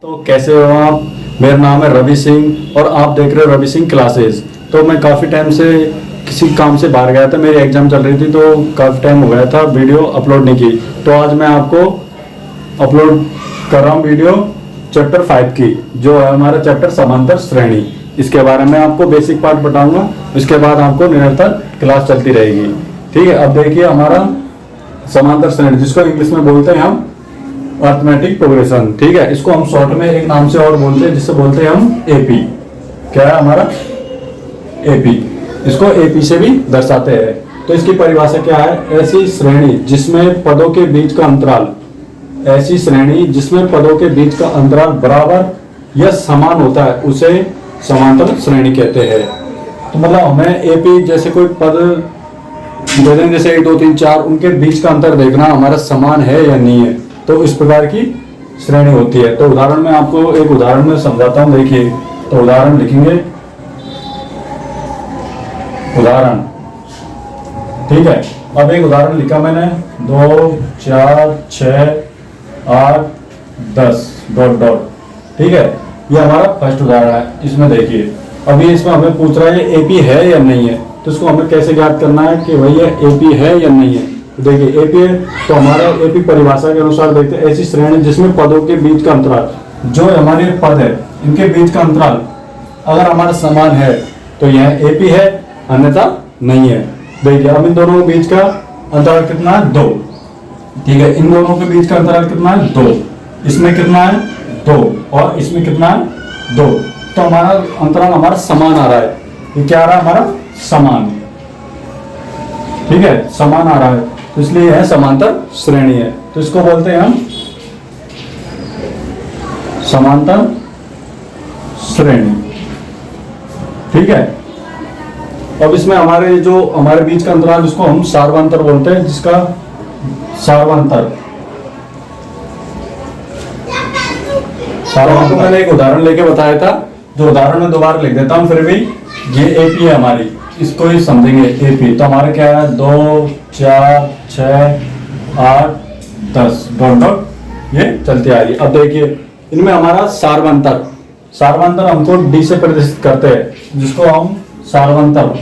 तो कैसे हो आप। मेरा नाम है रवि सिंह और आप देख रहे हो रवि सिंह क्लासेस। तो मैं काफ़ी टाइम से किसी काम से बाहर गया था, मेरी एग्ज़ाम चल रही थी तो काफ़ी टाइम हो गया था वीडियो अपलोड नहीं की। तो आज मैं आपको अपलोड कर रहा हूँ वीडियो चैप्टर 5 की, जो है हमारा चैप्टर समांतर श्रेणी। इसके बारे में आपको बेसिक पार्ट बताऊंगा, उसके बाद आपको निरंतर क्लास चलती रहेगी। ठीक है, अब देखिए हमारा समांतर श्रेणी, जिसको इंग्लिश में बोलते हैं हम अर्थमेटिक प्रोग्रेशन। ठीक है, इसको हम शॉर्ट में एक नाम से और बोलते हैं, जिससे बोलते हैं हम एपी। क्या है हमारा एपी, इसको एपी से भी दर्शाते हैं। तो इसकी परिभाषा क्या है? ऐसी श्रेणी जिसमें पदों के बीच का अंतराल, ऐसी श्रेणी जिसमें पदों के बीच का अंतराल बराबर या समान होता है, उसे समांतर श्रेणी कहते हैं। तो मतलब हमें एपी जैसे कोई पद दे दें, जैसे 1 2 3 4, उनके बीच का अंतर देखना हमारा समान है या नहीं है, तो इस प्रकार की श्रेणी होती है। तो उदाहरण में आपको एक उदाहरण में समझाता हूं। देखिए, तो उदाहरण लिखेंगे, उदाहरण। ठीक है, अब एक उदाहरण लिखा मैंने 2 4 6 8 10 डॉट डॉट। ठीक है, ये हमारा फर्स्ट उदाहरण है। इसमें देखिए, अभी इसमें हमें पूछ रहा है एपी है या नहीं है, तो इसको हमें कैसे ज्ञात करना है कि भैया एपी है या नहीं है। तो देखिए एपी है, तो हमारा एपी परिभाषा के अनुसार देखते हैं ऐसी श्रेणी जिसमें पदों के बीच का अंतराल, जो हमारे पद है इनके बीच का अंतराल अगर हमारा समान है तो यह एपी है, अन्यथा नहीं है। देखिए अब इन दोनों के बीच का अंतराल कितना है? 2। ठीक है, इन दोनों के बीच का अंतराल कितना है? 2। इसमें कितना है? 2, और इसमें कितना है? 2। तो हमारा अंतराल हमारा समान आ रहा है। ये क्या आ रहा है? हमारा समान। ठीक है, समान आ रहा है, तो इसलिए यह समांतर श्रेणी है। तो इसको बोलते हैं हम समांतर श्रेणी। ठीक है, अब इसमें हमारे जो हमारे बीच का अंतराल, जिसको हम सार्वंतर बोलते हैं, जिसका सार्वंतर को मैंने एक उदाहरण लेके बताया था, जो उदाहरण में दोबारा लिख देता हूं। फिर भी ये एपी है हमारी, इसको ही समझेंगे एपी। तो हमारे क्या है? 2 4 6 8 10 डॉट डॉट ये चलती आ रही है। अब देखिए इनमें हमारा सार्वंतर, सार्वंतर हमको डी से प्रदर्शित करते हैं, जिसको हम सार्वंतर,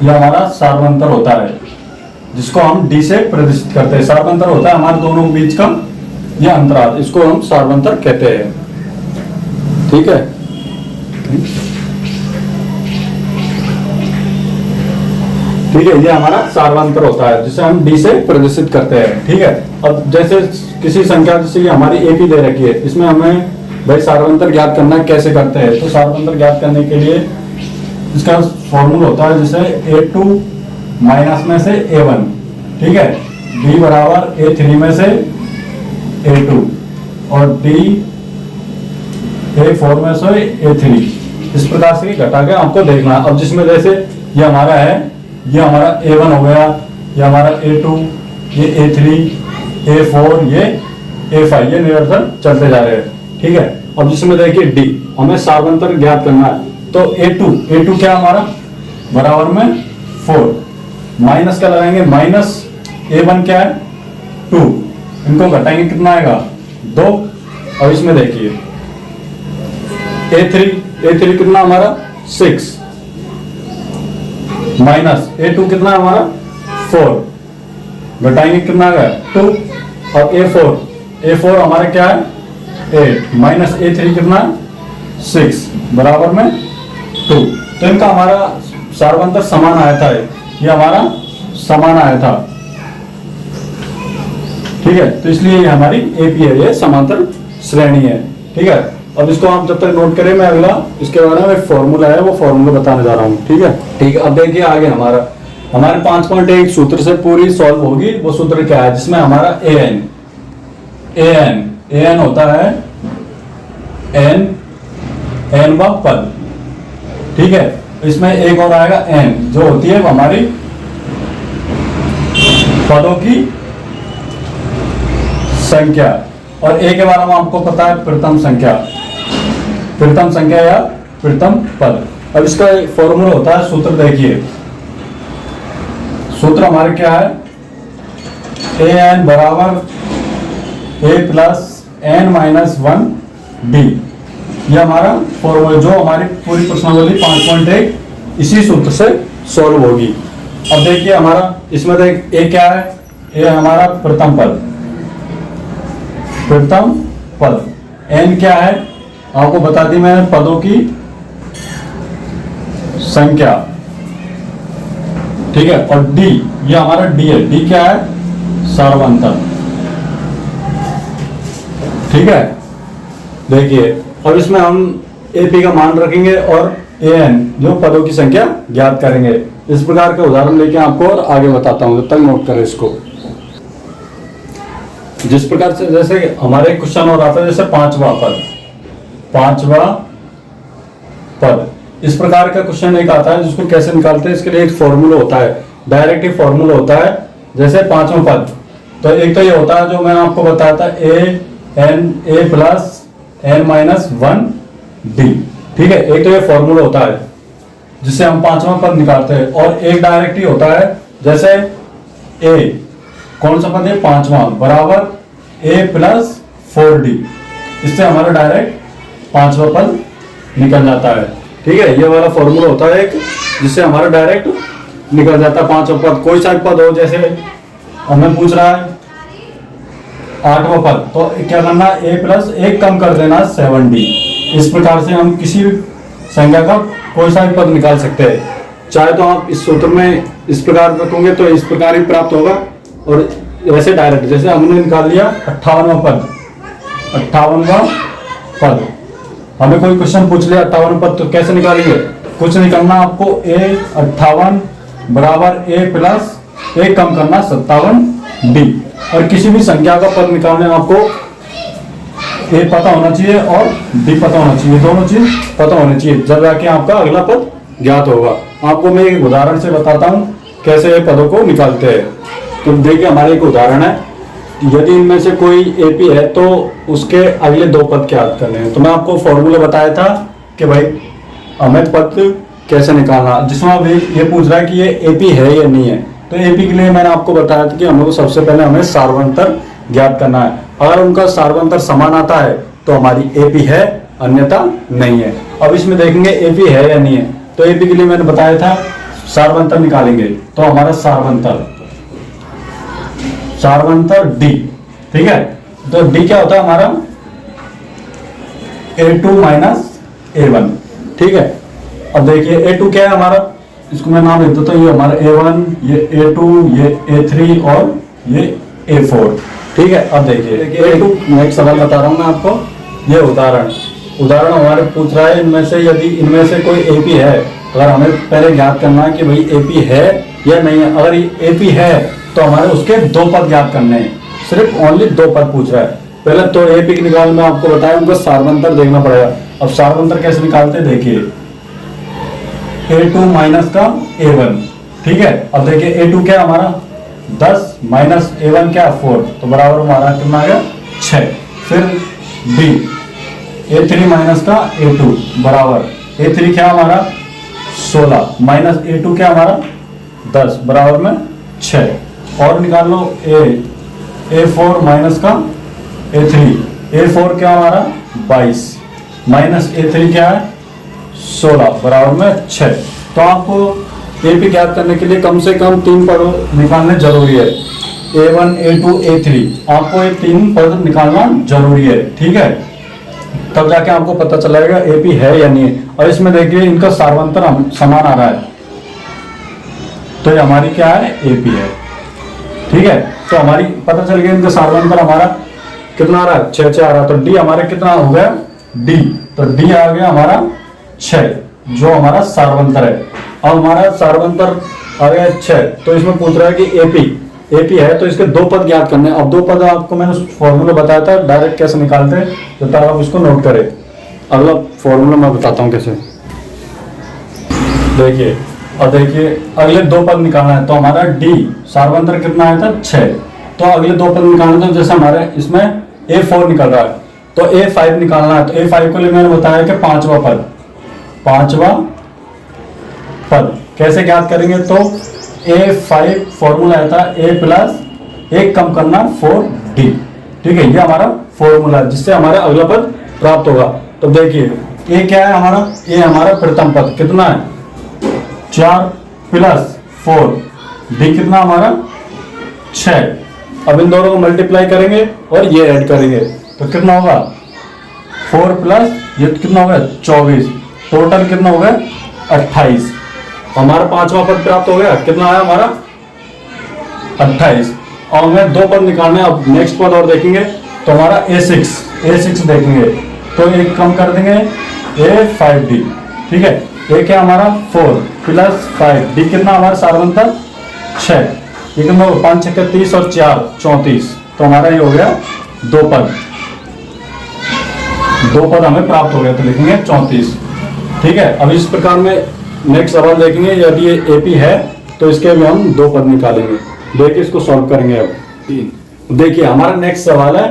यह हमारा सार्वंतर होता है, जिसको हम डी से प्रदर्शित करते हैं। सार्वंतर होता है हमारे दोनों के बीच का यह अंतराल, इसको हम सार्वंतर कहते हैं। ठीक है, ठीक है, ये हमारा सार्वंतर होता है, जिसे हम डी से प्रदर्शित करते हैं। ठीक है, अब जैसे किसी संख्या, जैसे कि हमारी एपी दे रखी है, इसमें हमें भाई सार्वंतर ज्ञात करना है, कैसे करते हैं? तो सार्वंतर ज्ञात करने के लिए इसका फॉर्मूला होता है, जैसे A2 माइनस में से A1। ठीक है, D बराबर A3 में से A2 और D A4 में से A3। इस प्रकार से घटा के आपको देखना है। अब जिसमें जैसे ये हमारा है, ये हमारा A1 हो गया, ये हमारा A2, ये A3, A4, ये A5, ये निरंतर चलते जा रहे हैं। ठीक है, अब जिसमें देखिए D, हमें सार्वंतर ज्ञात करना है। तो A2 क्या हमारा बराबर में 4, माइनस क्या लगाएंगे? माइनस A1 क्या है? 2, इनको घटाएंगे कितना आएगा? 2। अब इसमें देखिए A3 कितना हमारा? 6, माइनस A2 कितना है हमारा? 4, घटाएंगे कितना आएगा? 2। और A4 हमारा क्या है? 8, माइनस A3 कितना है? 6, बराबर में 2। तो इनका हमारा सार्वंतर समान आया था, ये हमारा समान आया था। ठीक है, तो इसलिए ये हमारी एपी है, ये समांतर श्रेणी है। ठीक है, अब इसको आप जब तक नोट करें, मैं अगला इसके बारे में फॉर्मूला है, वो फॉर्मूला बताने जा रहा हूँ। ठीक है, ठीक है, अब देखिए आगे हमारे 5.1 सूत्र से पूरी सॉल्व होगी। वो सूत्र क्या है? जिसमें हमारा an होता है n व पद। ठीक है, इसमें एक और आएगा n, जो होती है हमारी पदों की संख्या, और a के बारे में आपको पता है प्रथम संख्या या प्रथम पद। अब इसका एक फॉर्मूला होता है, सूत्र देखिए, सूत्र हमारे क्या है? an बराबर a plus n minus 1 d। ये हमारा फॉर्मूला जो हमारी पूरी प्रश्नावली 5.1 इसी सूत्र से सॉल्व होगी। अब देखिए हमारा इसमें देख ए क्या है, ए हमारा प्रथम पद, प्रथम पद। n क्या है आपको बता दी मैंने, पदों की संख्या, ठीक है। और d ये हमारा d है, d क्या है, सार्वंतर, ठीक है। देखिए अब इसमें हम AP का मान रखेंगे और AN जो पदों की संख्या ज्ञात करेंगे। इस प्रकार का उदाहरण लेके आपको और आगे बताता हूं, जब तक नोट करें इसको। जिस प्रकार से जैसे हमारे क्वेश्चन हो रहा था, जैसे पांचवा पद, इस प्रकार का क्वेश्चन एक आता है जिसको कैसे निकालते हैं, इसके लिए एक फॉर्मूला होता है, डायरेक्ट ही फॉर्मूला होता है। जैसे पांचवा पद, तो एक तो ये होता है जो मैंने आपको बताया था, a plus n minus 1 d, ठीक है। एक तो ये फॉर्मूला होता है जिससे हम पांचवा पद निकालते हैं, और एक डायरेक्ट ही होता है, जैसे a कौन सा पद है, पांचवा, बराबर a प्लस 4d, इससे हमारा डायरेक्ट पांचवा पद निकल जाता है, ठीक है। ये वाला फॉर्मूला होता है एक, जिससे हमारा डायरेक्ट निकल जाता है पांचवा पद। कोई सा पद हो, जैसे हमें पूछ रहा है आठवां पद, तो क्या करना, a प्लस एक कम कर देना 7d। इस प्रकार से हम किसी भी संख्या का कोई सा भी पद निकाल सकते हैं। चाहे तो आप इस सूत्र में इस प्रकार रखोगे तो इस प्रकार ही प्राप्त होगा, और वैसे डायरेक्ट, जैसे हमने निकाल लिया 58वां पद, 58वां पद, हमें कोई क्वेश्चन पूछ लिया 58वां पद, तो कैसे निकालेंगे, कुछ नहीं करना आपको, a58 बराबर a प्लस एक कम करना 57d। और किसी भी संख्या का पद निकालने में आपको a पता होना चाहिए और d पता होना चाहिए, दोनों चीज पता होनी चाहिए, जब जाके आपका अगला पद ज्ञात होगा। आपको मैं एक उदाहरण से बताता हूँ कैसे ये पदों को निकालते हैं। तो देखिए हमारे एक उदाहरण है, यदि इनमें से कोई AP है तो उसके अगले दो पद ज्ञात करने हैं। तो मैं आपको फॉर्मूला बताया था कि भाई हमें पद कैसे निकालना, जिसमें अब ये पूछ रहा है कि ये AP है या नहीं है। तो AP के लिए मैंने आपको बताया था कि हम लोग सबसे पहले हमें सार्वंतर ज्ञात करना है। अगर उनका सार्वंतर समान आता है तो हमारी AP है, अन्यथा नहीं है। अब इसमें देखेंगे AP है या नहीं है। तो AP के लिए मैंने बताया था सार्वंतर निकालेंगे, तो हमारा सार्वंतर D, ठीक है। तो D क्या होता है हमारा, A2 माइनस A1, ठीक है। अब देखिए A2 क्या है हमारा, इसको मैं नाम लिख देता हूँ, ये हमारा A1, ये A2, ये A3 और ये A4, ठीक है। अब देखिए A2, मैं एक सवाल बता रहा हूँ मैं आपको, ये उदाहरण हमारे पूछ रहा है, इनमें से यदि इनमें से कोई AP है, अगर हमें पहले ज्ञात करना है कि भाई AP है या नहीं है। अगर ये AP है तो हमारे उसके दो पद ज्ञात करने हैं, सिर्फ ओनली दो पद पूछ रहा है। पहले तो AP के निकालने में आपको बताया, उनको सार्वंतर देखना पड़ेगा। अब सार्वंतर कैसे निकालते हैं, देखिए A2 माइनस का A1, ठीक है। अब देखिए A2 क्या हमारा 10 माइनस A1 क्या 4, तो बराबर हमारा कितना आ गया 6। फिर B A3 माइनस का A2 बराबर A3 क्या हमारा 16 माइनस A2 क्या हमारा 10 बराबर में 6। और निकाल लो A4 माइनस का A4 क्या हमारा 22 माइनस A3 क्या है 16 बराबर में 6। तो आपको AP ज्ञात करने के लिए कम से कम 3 पद निकालने जरूरी है, A1 A2 A3, आपको ये 3 पद निकालना जरूरी है, ठीक है। तब जाके आपको पता चलेगा AP है या नहीं है। और इसमें देखिए इनका सार्वंतर समान आ रहा है, तो ये हमारी क्या है AP है, ठीक है। तो हमारी पता चल गया इनका सार्वंतर हमारा कितना आ रहा है 6 आ रहा है। तो D हमारे कितना हो गया D, तो D आ गया हमारा 6, जो हमारा सार्वंतर है। अब हमारा सार्वंतर आ गया 6, तो इसमें पूछ रहा है कि AP है तो इसके दो पद ज्ञात करने हैं। अब दो पद आपको मैंने फॉर्मूला बताया था डायरेक्ट कैसे निकालते हैं, तो तब आप इसको नोट करें। अगला फॉर्मूला मैं बताता हूँ कैसे। देखिए और देखिए अगले दो पद निकालना है, तो हमारा D सार्वंतर कितना आया था 6, तो अगले दो पद निकालना था। जैसे हमारे इसमें A4 निकल रहा है तो A5 निकालना है। तो A5 के लिए मैंने बताया कि पांचवा पद कैसे ज्ञात करेंगे, तो A5 फॉर्मूला आया था A प्लस एक कम करना 4D, ठीक है। ये हमारा फॉर्मूला जिससे हमारा अगला पद प्राप्त होगा। तो देखिए ए क्या है हमारा, ए हमारा प्रथम पद कितना है 4 प्लस 4, डी कितना हमारा 6। अब इन दोनों को मल्टीप्लाई करेंगे और ये ऐड करेंगे तो कितना होगा 4 प्लस ये कितना होगा 24, टोटल कितना होगा 28। हमारा पांचवा पद प्राप्त हो गया, कितना आया हमारा 28। और हमें दो पद निकालने, अब नेक्स्ट पद और देखेंगे तो हमारा A6 देखेंगे तो एक कम कर देंगे A5D, ठीक है। ए क्या हमारा 4 प्लस 5, डी कितना हमारा सार्वंतर 6, ये कितना 5 6 30 और 4 34, तो हमारा ये हो गया दो पद हमें प्राप्त हो गया, तो लिखेंगे 34, ठीक है। अब इस प्रकार में नेक्स्ट सवाल देखेंगे, यदि ये एपी है तो इसके भी हम दो पद निकालेंगे। देखिए इसको सॉल्व करेंगे। अब देखिए हमारा नेक्स्ट सवाल है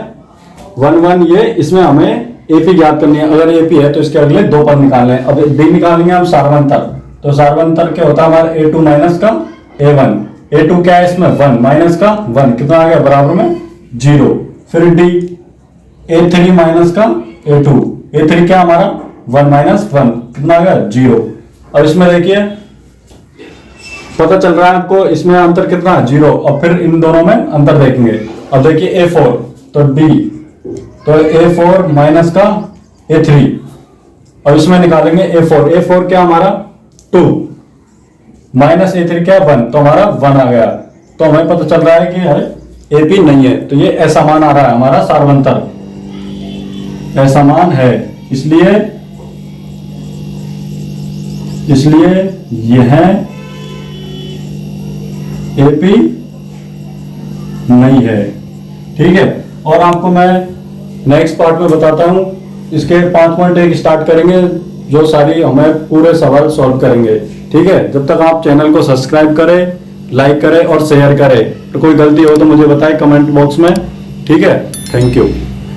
1 1, ये इसमें हमें एपी ज्ञात करनी है। अगर एपी है तो इसके अगले दो पद निकालने हैं। अब बी निकालेंगे हम सार्वंतर, तो सार्वंतर क्या होता है हमारा A2 माइनस का A1, A2 क्या है इसमें 1 माइनस का 1 कितना आ गया बराबर में 0। फिर डी A3 माइनस का A2, A3 क्या हमारा 1 माइनस 1 कितना आ गया 0। अब इसमें देखिए पता चल रहा है आपको इसमें अंतर कितना 0। अब फिर इन दोनों में अंतर देखेंगे। अब देखिए A4 तो D, तो A4 माइनस का A3, और इसमें निकालेंगे A4 क्या हमारा 2 माइनस A3 क्या 1, तो हमारा 1 आ गया। तो हमें पता चल रहा है कि AP नहीं है, तो ये असमान आ रहा है हमारा सार्वंतर असमान है, इसलिए यह AP नहीं है, ठीक है। और आपको मैं नेक्स्ट पार्ट में बताता हूं, इसके 5 पॉइंट एक स्टार्ट करेंगे जो सारी हमें पूरे सवाल सॉल्व करेंगे, ठीक है। जब तक आप चैनल को सब्सक्राइब करें, लाइक करें और शेयर करें। तो कोई गलती हो तो मुझे बताएं कमेंट बॉक्स में, ठीक है। Thank you.